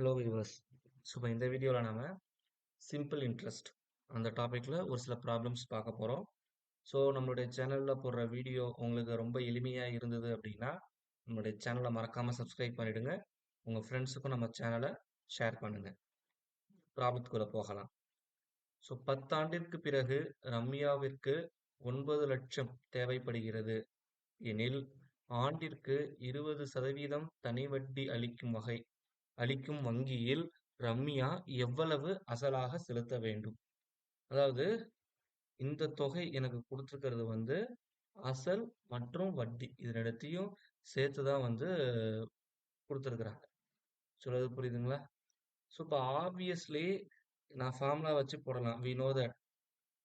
Hello viewers. So இப்போ இந்த வீடியோவில் நாம சிம்பிள் இன்ட்ரெஸ்ட் அந்த டாப்பிக்கில் ஒரு சில ப்ராப்ளம்ஸ் பார்க்க போகிறோம். ஸோ நம்மளுடைய சேனலில் போடுற வீடியோ உங்களுக்கு ரொம்ப எளிமையாக இருந்தது அப்படின்னா நம்மளுடைய சேனலை மறக்காமல் சப்ஸ்கிரைப் பண்ணிடுங்க. உங்கள் ஃப்ரெண்ட்ஸுக்கும் நம்ம சேனலை ஷேர் பண்ணுங்கள். ப்ராப்ளத்துக்குள்ளே போகலாம். ஸோ 10 ஆண்டிற்கு பிறகு ரம்யாவிற்கு 9 லட்சம் தேவைப்படுகிறது எனில் ஆண்டிற்கு 20% தனி வட்டி அளிக்கும் வங்கியில் ரம்யா எவ்வளவு அசலாக செலுத்த வேண்டும்? அதாவது இந்த தொகை எனக்கு கொடுத்துருக்கிறது வந்து அசல் மற்றும் வட்டி இது ரெண்டத்தையும் சேர்த்து தான் வந்து கொடுத்துருக்குறாங்க. சொல்றது புரியுதுங்களா? ஸோ இப்போ ஆப்வியஸ்லி நான் ஃபார்முலா வச்சு போடலாம். வி நோ தட்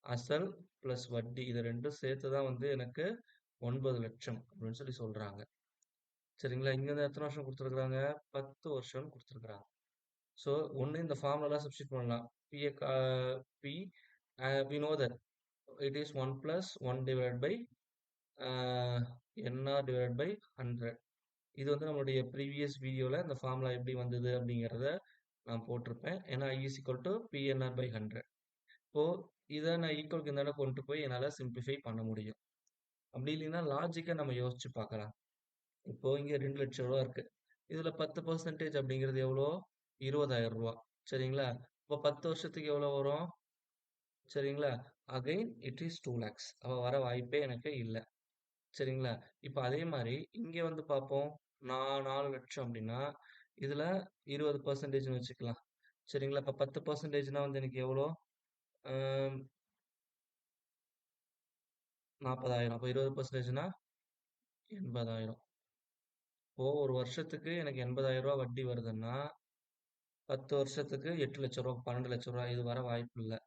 அசல் பிளஸ் வட்டி இது ரெண்டும் சேர்த்து தான் வந்து எனக்கு 9 லட்சம் அப்படின்னு சொல்லி சொல்றாங்க. சரிங்களா? இங்க இருந்து எத்தனை வருஷம் கொடுத்துருக்குறாங்க? 10 வருஷம் கொடுத்துருக்குறாங்க. ஸோ ஒன்று இந்த ஃபார்முலா சப்ஸ்டிட் பண்ணலாம். P we know that it is 1 plus 1 divided by NR divided by 100. இது வந்து நம்மளுடைய ப்ரீவியஸ் வீடியோவில் இந்த ஃபார்முலா எப்படி வந்தது அப்படிங்கிறத நான் போட்டிருப்பேன். ஏன்னா I is equal to PNR by 100. இப்போ இதை நான் ஈக்குவலுக்கு இந்த இடம் கொண்டு போய் என்னால் சிம்பிளிஃபை பண்ண முடியும். அப்படி இல்லைன்னா லாஜிக்காக நம்ம யோசிச்சு பார்க்கலாம். இப்போ இங்கே 2 லட்சம் ரூபா இருக்கு. இதுல 10% அப்படிங்கிறது எவ்வளோ? 20,000 ரூபா. சரிங்களா? இப்போ 10 வருஷத்துக்கு எவ்வளோ வரும்? சரிங்களா? Again it is 2 lakhs. அப்போ வர வாய்ப்பே எனக்கு இல்லை. சரிங்களா? இப்போ அதே மாதிரி இங்கே வந்து பார்ப்போம். நான் 4 லட்சம் அப்படின்னா இதுல 20% வச்சுக்கலாம். சரிங்களா? இப்போ 10%னா வந்து எனக்கு எவ்வளோ? 40,000. அப்போ 20%னா 80,000. இப்போ ஒரு வருஷத்துக்கு எனக்கு 80,000 ரூபா வட்டி வருதுன்னா 10 வருஷத்துக்கு 8 லட்சம் ரூபா 12 லட்சம் ரூபா இது வர வாய்ப்பு இல்லை.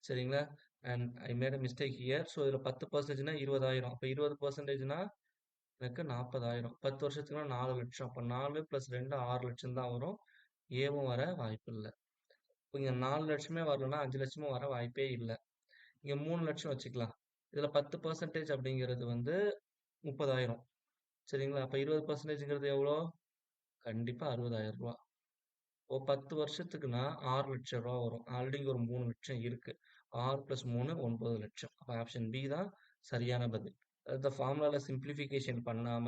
சரிங்களா? And I made a mistake here. So இதில் 10%னா 20,000. அப்போ 20%னா எனக்கு 40,000. 10 வருஷத்துக்குனா 4 லட்சம். அப்போ 4 + 2 6 லட்சம் தான் வரும். ஏவும் வர வாய்ப்பு இல்லை. இப்போ இங்கே 4 லட்சமே வரலன்னா 5 லட்சமும் வர வாய்ப்பே இல்லை. இங்கே 3 லட்சம் வச்சுக்கலாம். இதில் 10% அப்படிங்கிறது வந்து 30,000. சரிங்களா? அப்போ 20%ங்கிறது எவ்வளோ? கண்டிப்பாக 60,000 ரூபா. இப்போ 10 வருஷத்துக்குன்னா 6 லட்சம் ரூபா வரும். ஆல்ரெடி இங்க ஒரு 3 லட்சம் இருக்கு. 6 + 3 9 லட்சம். அப்போ ஆப்ஷன் பி தான் சரியான பதில். இந்த ஃபார்முலால சிம்பிளிஃபிகேஷன் பண்ணாம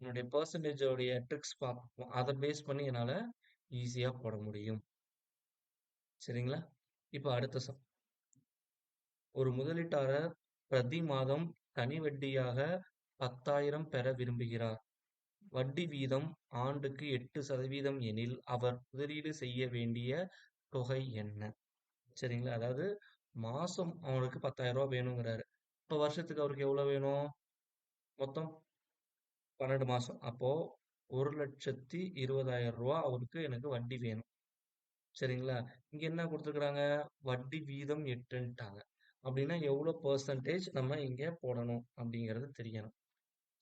என்னுடைய பெர்சன்டேஜோடைய ட்ரிக்ஸ் பார்ப்போம். அதை பேஸ் பண்ணி என்னால் ஈஸியாக போட முடியும். சரிங்களா? இப்போ அடுத்த சம். ஒரு முதலீட்டாளர் பிரதி மாதம் தனி வட்டியாக 10,000 பெற விரும்புகிறார். வட்டி வீதம் ஆண்டுக்கு 8% எனில் அவர் முதலீடு செய்ய வேண்டிய தொகை என்ன? சரிங்களா? அதாவது மாசம் அவனுக்கு 10,000 ரூபா வேணுங்கிறாரு. இப்போ வருஷத்துக்கு அவருக்கு எவ்வளவு வேணும்? மொத்தம் 12 மாசம். அப்போ 1,20,000 ரூபா அவருக்கு எனக்கு வட்டி வேணும். சரிங்களா? இங்க என்ன கொடுத்துருக்குறாங்க? வட்டி வீதம் 8ன்ட்டாங்க. அப்படின்னா எவ்வளோ பெர்சன்டேஜ் நம்ம இங்க போடணும் அப்படிங்கிறது தெரியணும்.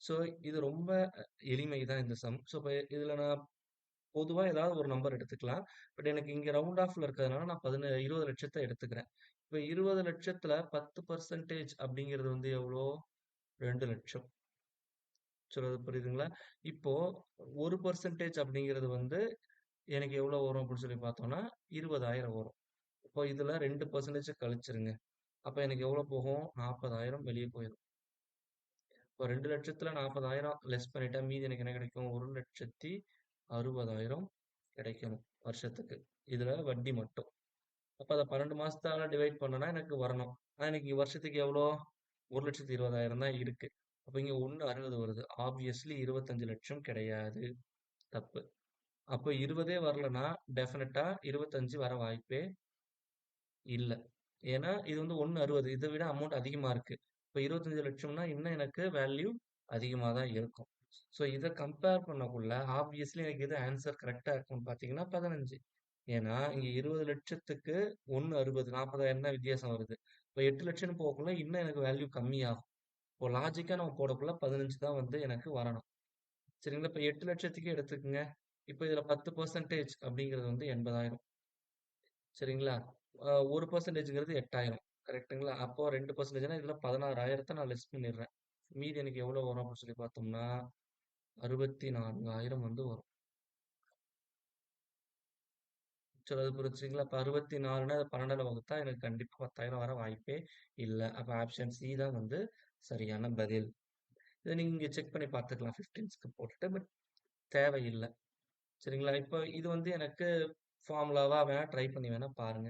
ஸோ இது ரொம்ப எளிமை தான் இந்த சம். ஸோ இப்போ இதுல நான் பொதுவா ஏதாவது ஒரு நம்பர் எடுத்துக்கலாம். பட் எனக்கு இங்க ரவுண்ட் ஆஃப்ல இருக்கிறதுனால நான் 20 லட்சத்தை எடுத்துக்கிறேன். இப்ப 20 லட்சத்துல 10% அப்படிங்கிறது வந்து எவ்வளோ? 2 லட்சம். சொல்றது புரியுதுங்களா? இப்போ 1% அப்படிங்கிறது வந்து எனக்கு எவ்வளோ வரும் அப்படின்னு சொல்லி பார்த்தோம்னா 20,000 வரும். இப்போ இதுல 2% கழிச்சிருங்க. அப்ப எனக்கு எவ்வளோ போகும்? 40,000 வெளியே போயிடும். இப்போ 2 லட்சத்துல 40,000 லெஸ் பண்ணிட்டா மீதி எனக்கு என்ன கிடைக்கும்? 1,60,000 கிடைக்கணும் வருஷத்துக்கு. இதுல வட்டி மட்டும். அப்ப அத 12 மாசத்தால டிவைட் பண்ணனா எனக்கு வரணும். ஆனா எனக்கு வருஷத்துக்கு எவ்வளோ? 1,20,000 தான் இருக்கு. அப்ப இங்க 1,60 வருது. ஆப்வியஸ்லி 25 லட்சம் கிடையாது. தப்பு. அப்ப 20 வரலன்னா டெஃபினட்டா 25 வர வாய்ப்பே இல்ல. ஏன்னா இது வந்து 1,60 இதை விட அமௌண்ட் அதிகமா இருக்கு. இப்ப 25 லட்சம்னா இன்னும் எனக்கு வேல்யூ அதிகமா தான் இருக்கும். ஸோ இதை கம்பேர் பண்ணக்குள்ள ஆப்வியஸ்லி எனக்கு எது ஆன்சர் கரெக்டா இருக்கும்னு பார்த்தீங்கன்னா 15. ஏன்னா இங்க 20 லட்சத்துக்கு 1,60 40,000 தான் வித்தியாசம் வருது. இப்போ 8 லட்சம்னு போகக்குள்ள இன்னும் எனக்கு வேல்யூ கம்மியாகும். இப்போ லாஜிக்கா நம்ம போடக்குள்ள 15 தான் வந்து எனக்கு வரணும். சரிங்களா? இப்போ 8 லட்சத்துக்கே எடுத்துக்கங்க. இப்போ இதுல 10% அப்படிங்கிறது வந்து 80,000. சரிங்களா? 1%ங்கிறது 8,000. கரெக்ட்டுங்களா? அப்போ 2%னா இதுல 16,000 நான் லெஸ் பண்ணிடுறேன். மீதி எனக்கு எவ்வளவு வரும் அப்படின்னு சொல்லி பார்த்தோம்னா 64,000 வந்து வரும். சொல்றது புரிஞ்சுங்களா? அப்ப 64ன்னா அத 12ல வகுத்தா எனக்கு கண்டிப்பா 10,000 வர வாய்ப்பே இல்ல. அப்ப ஆப்ஷன் சி தான் வந்து சரியான பதில். இத நீங்க இங்க செக் பண்ணி பார்த்துக்கலாம் 15க்கு போட்டுட்டு. பட் தேவையில்ல. சரிங்களா? இப்போ இது வந்து எனக்கு ஃபார்முலாவா வேணா ட்ரை பண்ணி வேணா பாருங்க.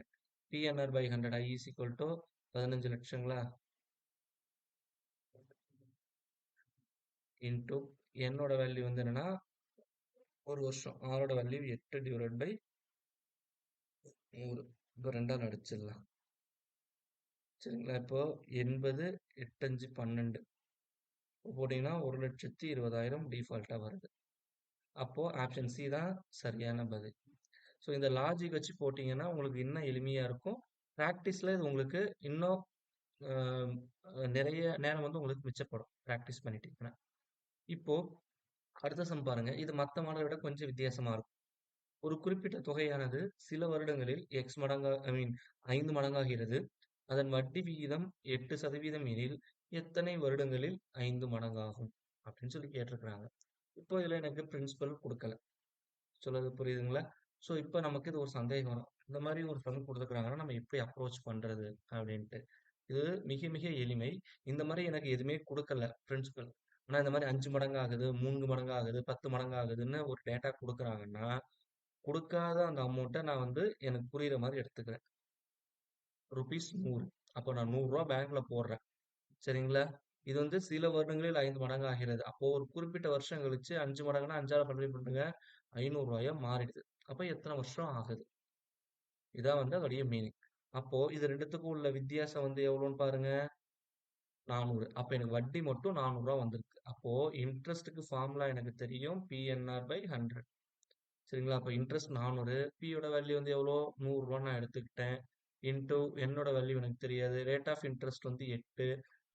PNR/100 I is equal to 15 லட்சங்களா? Into என்னோட வேல்யூ வந்து என்னன்னா, 1 வருஷம். R ஓட வேல்யூ 8 டிவைடட் பை 100. இப்போ 2ஆல அடிச்சிடலாம். சரிங்களா? இப்போ 80, 8, 5, 12 போட்டீங்கன்னா 1,20,000 டிஃபால்ட்டா வருது. அப்போ ஆப்ஷன் சி தான் சரியான பதில். ஸோ இந்த லாஜிக் வச்சு போட்டீங்கன்னா உங்களுக்கு இன்னும் எளிமையா இருக்கும். பிராக்டிஸ்ல இது உங்களுக்கு இன்னும் நிறைய நேரம் வந்து உங்களுக்கு மிச்சப்படும். பிராக்டிஸ் பண்ணிட்டீங்கன்னா. இப்போ அடுத்த சம் பாருங்க. இது மத்த மாடலை விட கொஞ்சம் வித்தியாசமா இருக்கும். ஒரு குறிப்பிட்ட தொகையானது சில வருடங்களில் எக்ஸ் மடங்கா ஐ மீன் 5 மடங்காகிறது. அதன் வட்டி விகிதம் 8% எனில் எத்தனை வருடங்களில் 5 மடங்காகும்? அப்படின்னு சொல்லி கேட்டிருக்கிறாங்க. இப்போ இதுல எனக்கு பிரின்சிபல் கொடுக்கல. சொல்றது புரியுதுங்களா? ஸோ இப்போ நமக்கு இது ஒரு சந்தேகம் வரும். இந்த மாதிரி ஒரு சம் கொடுத்துருக்காங்கன்னா நம்ம எப்படி அப்ரோச் பண்றது அப்படின்ட்டு. இது மிக மிக எளிமை. இந்த மாதிரி எனக்கு எதுவுமே கொடுக்கல பிரின்சிபல். ஆனா இந்த மாதிரி 5 மடங்கு ஆகுது, 3 மடங்கு ஆகுது, 10 மடங்கு ஆகுதுன்னு ஒரு டேட்டா கொடுக்குறாங்கன்னா, கொடுக்காத அந்த அமௌண்ட்டை நான் வந்து எனக்கு புரியுற மாதிரி எடுத்துக்கிறேன். ரூபீஸ் 100. அப்போ நான் ரூ. 100 பேங்க்ல போடுறேன். சரிங்களா? இது வந்து சில வருடங்களில் 5 மடங்கு ஆகிறது. அப்போ ஒரு குறிப்பிட்ட வருஷம் கழிச்சு 5 மடங்குனா 5ஆல மல்டிப்ளை பண்ணுங்க. ரூ. 500 மாறிடுது. அப்ப எத்தனை வருஷம் ஆகுது? இதான் வந்து அதோடைய மீனிங். அப்போ இது 2த்துக்கும் உள்ள வித்தியாசம் வந்து எவ்வளோன்னு பாருங்க. 400. அப்ப எனக்கு வட்டி மட்டும் ரூ. 400 வந்திருக்கு. அப்போ இன்ட்ரெஸ்ட்க்கு ஃபார்முலா எனக்கு தெரியும். PNR/100. சரிங்களா? அப்ப இன்ட்ரெஸ்ட் 400. P யோட வேல்யூ வந்து எவ்வளோ? ரூ. 100 நான் எடுத்துக்கிட்டேன். இன்டூ என்னோட வேல்யூ எனக்கு தெரியாது. ரேட் ஆஃப் இன்ட்ரெஸ்ட் வந்து 8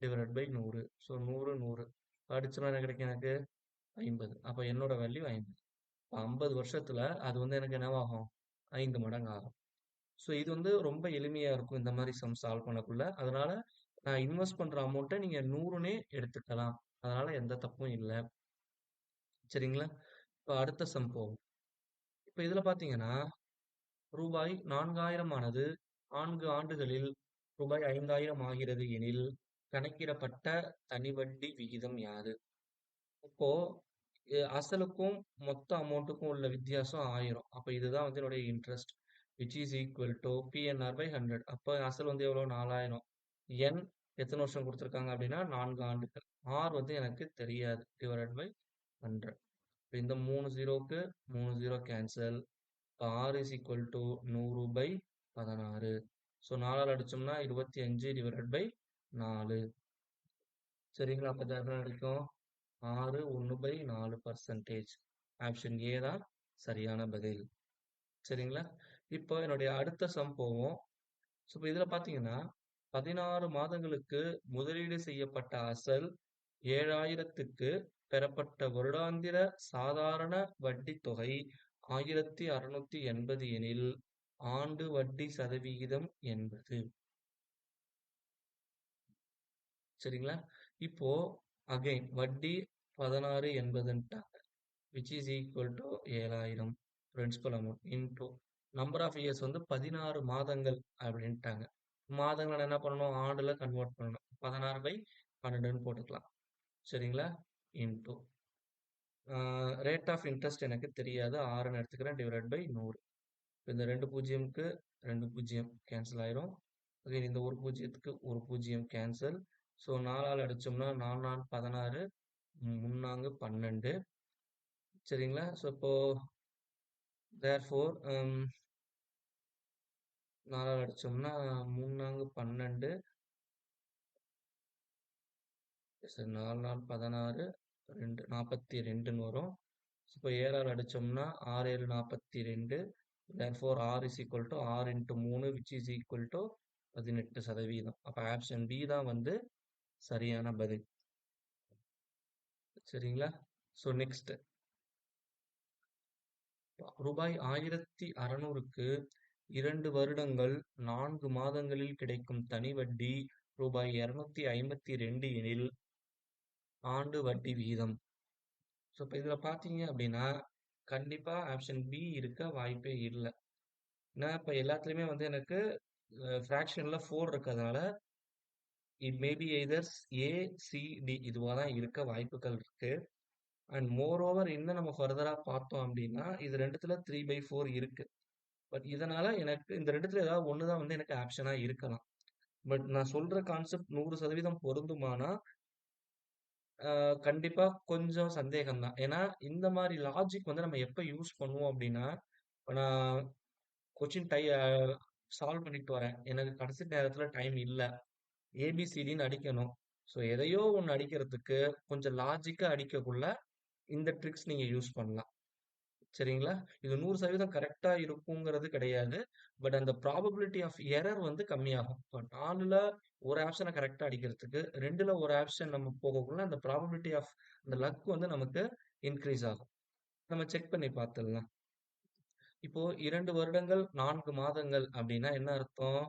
டிவைடட் பை 100. ஸோ 100, 100. அடிச்சோம்னா என்ன கிடைக்கும் எனக்கு? 50. அப்ப என்னோட வேல்யூ 50. 50 வருஷத்துல அது வந்து எனக்கு என்னவாகும்? 5 மடங்கு ஆகும். ஸோ இது வந்து ரொம்ப எளிமையா இருக்கும் இந்த மாதிரி சம் சால்வ் பண்ணக்குள்ள. அதனால நான் இன்வெஸ்ட் பண்ற அமௌண்ட்டை நீங்க 100னே எடுத்துக்கலாம். அதனால எந்த தப்பும் இல்ல. சரிங்களா? இப்ப அடுத்த சம் போவோம். இப்ப இதுல பாத்தீங்கன்னா, ரூபாய் 4,000 ஆனது 4 ஆண்டுகளில் ரூபாய் 5,000 ஆகிறது எனில், கணக்கிடப்பட்ட தனிவட்டி விகிதம் யாது? இப்போ அசலுக்கும் மொத்த அமௌண்ட்டுக்கும் உள்ள வித்தியாசம் 1000. அப்ப இதுதான் வந்து என்னுடைய interest. Which is equal to PNR/100. அப்ப அசல் வந்து எவ்வளோ? 4,000. N எத்தனை வருஷம் கொடுத்துருக்காங்க அப்படின்னா 4 ஆண்டுகள். R வந்து எனக்கு தெரியாது. Divided by 100. இப்ப இந்த 3 ஜீரோக்கு 3 zero cancel. R is equal to 100 by 16. So 4ஆல் அடிச்சோம்னா 25 டிவைடட் பை 4. சரிங்களா? அப்ப இது என்ன கிடைக்கும்? 6 1/4%. ஆப்ஷன் ஏ தான் சரியான பதில். சரிங்களா? இப்போ என்னுடைய அடுத்த சம் போவோம். ஸோ இப்போ இதுல பார்த்தீங்கன்னா, 16 மாதங்களுக்கு முதலீடு செய்யப்பட்ட அசல் 7,000க்கு பெறப்பட்ட வருடாந்திர சாதாரண வட்டித் தொகை 1,680 எனில், ஆண்டு வட்டி சதவிகிதம் என்பது. சரிங்களா? இப்போ அகைன் வட்டி 16 என்பதுன்ட்டாங்க. Which is equal to 7,000 principal amount into number of years வந்து 16 மாதங்கள் அப்படின்ட்டாங்க. மாதங்கள் என்ன பண்ணணும்? ஆண்டுல கன்வெர்ட் பண்ணணும். 16/12ன்னு போட்டுக்கலாம். சரிங்களா? இன்டூ ரேட் ஆஃப் இன்ட்ரெஸ்ட் எனக்கு தெரியாது. 6ன்னு எடுத்துக்கிறேன். Divided by 100. இந்த 2 பூஜ்ஜியம்க்கு 2 பூஜ்ஜியம் கேன்சல் ஆயிரும். அகைன் இந்த ஒரு பூஜ்ஜியத்துக்கு ஒரு பூஜ்ஜியம் கேன்சல். ஸோ 4ஆல் அடிச்சோம்னா 4 4 16, 3 12. சரிங்களா? ஸோ இப்போ தேர்ஃபோர் 4ஆல் அடிச்சோம்னா 3 12. சரி 4 4 16, 2 42ன்னு வரும். இப்போ 7ஆல் அடிச்சோம்னா 6 7 42. Therefore R is equal to 6 into 3 which is equal to 18%. அப்போ ஆப்ஷன் பி தான் வந்து சரியான பதில். சரிங்களா? ஸோ நெக்ஸ்ட் ரூபாய் 1,600க்கு 2 வருடங்கள் 4 மாதங்களில் கிடைக்கும் தனி வட்டி ரூபாய் 252 எனில் ஆண்டு வட்டி விகிதம். ஸோ இப்போ இதில் பார்த்தீங்க அப்படின்னா கண்டிப்பாக ஆப்ஷன் பி இருக்க வாய்ப்பே இல்லை. ஏன்னா இப்ப எல்லாத்துலயுமே வந்து எனக்கு ஃபிராக்ஷன்ல 4 இருக்கிறதுனால it maybe either A, C, D இதுவா தான் இருக்க வாய்ப்புகள் இருக்கு. அண்ட் மோர் ஓவர் இன்னும் நம்ம ஃபர்தரா பார்த்தோம் அப்படின்னா, இது 2த்துல 3/4 இருக்கு. பட் இதனால எனக்கு இந்த 2த்துல ஏதாவது ஒண்ணு தான் வந்து எனக்கு ஆப்ஷனா இருக்கலாம். பட் நான் சொல்ற கான்செப்ட் 100% பொருந்துமானா, கண்டிப்பா கொஞ்சம் சந்தேகம் தான். ஏன்னா, இந்த மாரி லாஜிக் வந்து நம்ம எப்ப யூஸ் பண்ணுவோம் அப்படின்னா, இப்ப நான் கொஸ்டின் சால்வ் பண்ணிட்டு வரேன். எனக்கு கடைசி நேரத்துல டைம் இல்ல. ஏபிசிடின்னு அடிக்கணும். ஸோ எதையோ ஒண்ணு அடிக்கிறதுக்கு கொஞ்சம் லாஜிக்கா அடிக்கக்குள்ள இந்த ட்ரிக்ஸ் நீங்க யூஸ் பண்ணலாம். சரிங்களா? இது 100% கரெக்ட்டா இருக்குங்கிறது கிடையாது. பட் அந்த ப்ராபபிலிட்டி ஆஃப் எரர் வந்து கம்மியாகும். இப்ப 4ல ஒரு ஆப்ஷன கரெக்ட்டா அடிக்கிறதுக்கு 2ல ஒரு ஆப்ஷன் நம்ம போகக்குள்ள அந்த ப்ராபபிலிட்டி ஆஃப் அந்த லக் வந்து நமக்கு இன்கிரீஸ் ஆகும். நம்ம செக் பண்ணி பார்த்துடலாம். இப்போ 2 வருடங்கள் 4 மாதங்கள் அப்படின்னா என்ன அர்த்தம்?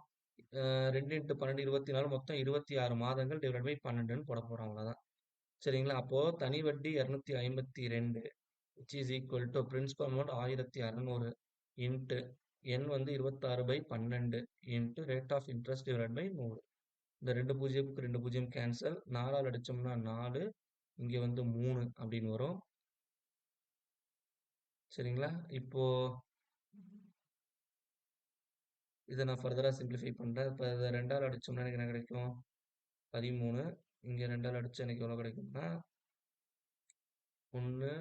2 × 12 24 மொத்தம் 26 மாதங்கள் டிவைட் பை 12ன்னு போட போறோம் அவ்வளவுதான். சரிங்களா? அப்போ தனி வட்டி 252 which is equal to principal amount 1600 into எண் வந்து 26/12 into rate of interest divide by 100. இந்த 2 பூஜ்ஜியம்க்கு 2 பூஜ்ஜியம் கேன்சல். 4ஆல் அடிச்சோம்னா 4, இங்க வந்து 3 அப்படின்னு வரும். சரிங்களா? இப்போ இதை நான் ஃபர்தரா சிம்பிளிஃபை பண்றேன். இப்போ இதை 2ஆல் அடிச்சோம்னா எனக்கு என்ன கிடைக்கும்? 13. இங்க 2ஆல் அடிச்சா எனக்கு எவ்வளவு கிடைக்கும்னா 1,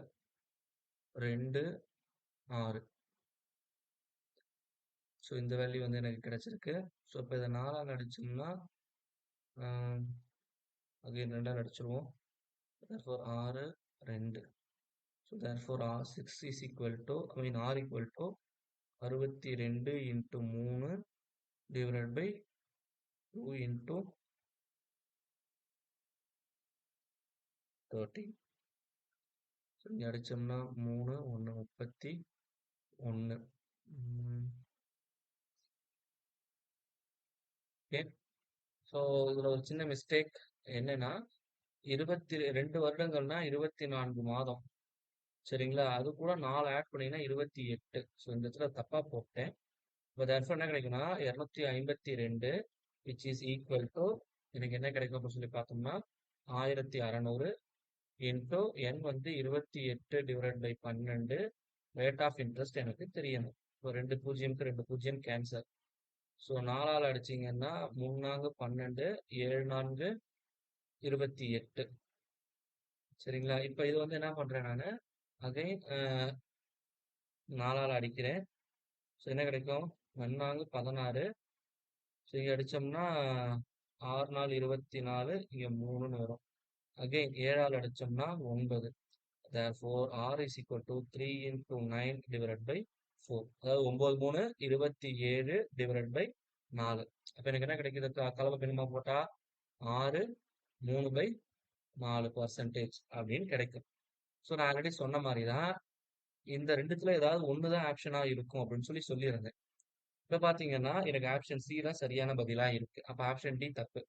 2, 6. ஸோ இந்த வேல்யூ வந்து எனக்கு கிடைச்சிருக்கு. ஸோ இப்போ இதை 4ஆல் அடிச்சோம்னா again 2ஆல் அடிச்சிருவோம். therefore 6, 2. So therefore 6 is equal to, I mean R equal to 62 into 3 divided by 2 into 30. So இங்கே அடிச்சோம்னா 3, 1, 31. ஓகே. ஸோ இதில் ஒரு சின்ன மிஸ்டேக் என்னன்னா 22 வருடங்கள்னா 24 மாதம். சரிங்களா? அது கூட 4 ஆட் பண்ணீங்கன்னா 28. ஸோ இந்த இடத்துல தப்பா போட்டேன். இப்போ therefore என்ன கிடைக்கும்னா 252 which is equal to எனக்கு என்ன கிடைக்கும் அப்படின்னு சொல்லி பார்த்தோம்னா 1600 இன்டூ n வந்து 28 divide by 12 rate of interest எனக்கு தெரியணும். இப்போ 2 பூஜ்ஜியம்க்கு 2 பூஜ்ஜியம் கேன்சல். ஸோ 4ஆல் அடிச்சீங்கன்னா 3 4 12, 7 4 28. சரிங்களா? இப்போ இது வந்து என்ன பண்றேன் நான் அகைன் 4ஆல் அடிக்கிறேன். ஸோ என்ன கிடைக்கும்? 1 4 16. ஸோ இங்கே அடிச்சோம்னா 6 4 24, இங்கே 3ன்னு வரும். Again 7ஆல் அடிச்சோம்னா 9. therefore R is equal to 3 into 9 divided by 4. அதாவது 9 3 27 divided by 4. அப்ப எனக்கு என்ன கிடைக்குது? கலவை பின்னமா போட்டா 6 3/4% அப்படின்னு கிடைக்கும். ஸோ நான் ஆல்ரெடி சொன்ன மாதிரி தான் இந்த ரெண்டுத்துல ஏதாவது ஒன்று தான் ஆப்ஷனா இருக்கும் அப்படின்னு சொல்லியிருந்தேன். இப்ப பாத்தீங்கன்னா எனக்கு ஆப்ஷன் சி தான் சரியான பதிலா இருக்கு. அப்ப ஆப்ஷன் டி தப்பு.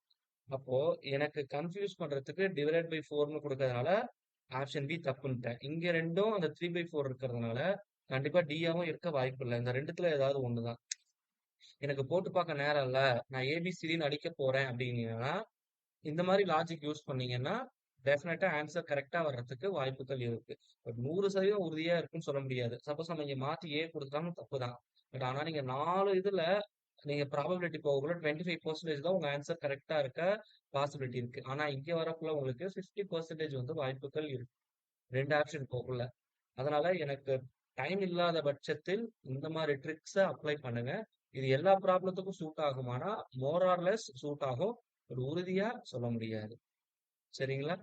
அப்போ எனக்கு கன்ஃபியூஸ் பண்றதுக்கு டிவைட் பை 4ன்னு கொடுக்கறதுனால ஆப்ஷன் பி தப்புன்ட்டேன். இங்க ரெண்டும் அந்த 3/4 இருக்கிறதுனால கண்டிப்பா டியாவும் இருக்க வாய்ப்பு இல்லை. இந்த ரெண்டுத்துல ஏதாவது ஒண்ணுதான். எனக்கு போட்டு பார்க்க நேரம் இல்ல, நான் ஏபிசிடின்னு அடிக்க போறேன் அப்படின்னீங்கன்னா இந்த மாதிரி லாஜிக் யூஸ் பண்ணீங்கன்னா டெஃபினட்டா ஆன்சர் கரெக்டா வர்றதுக்கு வாய்ப்புகள் இருக்கு. பட் 100% உறுதியா இருக்குன்னு சொல்ல முடியாது. சப்போஸ் நம்ம இங்க மாத்தி ஏ கொடுத்தாலும் தப்பு தான். பட் ஆனா நீங்க 4 இதுல நீங்க ப்ராபபிலிட்டி போகக்குள்ள 25% தான் உங்க ஆன்சர் கரெக்டா இருக்க பாசிபிலிட்டி இருக்கு. ஆனா இங்க வரக்குள்ள உங்களுக்கு 50% வந்து வாய்ப்புகள் இருக்கு. 2 ஆப்ஷன் போகக்குள்ள. அதனால எனக்கு டைம் இல்லாத பட்சத்தில் இந்த மாதிரி ட்ரிக்ஸ அப்ளை பண்ணுங்க. இது எல்லா ப்ராப்ளத்துக்கும் சூட் ஆகுமானா மோர் ஆர் லெஸ் சூட் ஆகும். ஒரு உறுதியா சொல்ல முடியாது. சரிங்களா?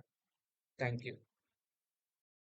Thank you.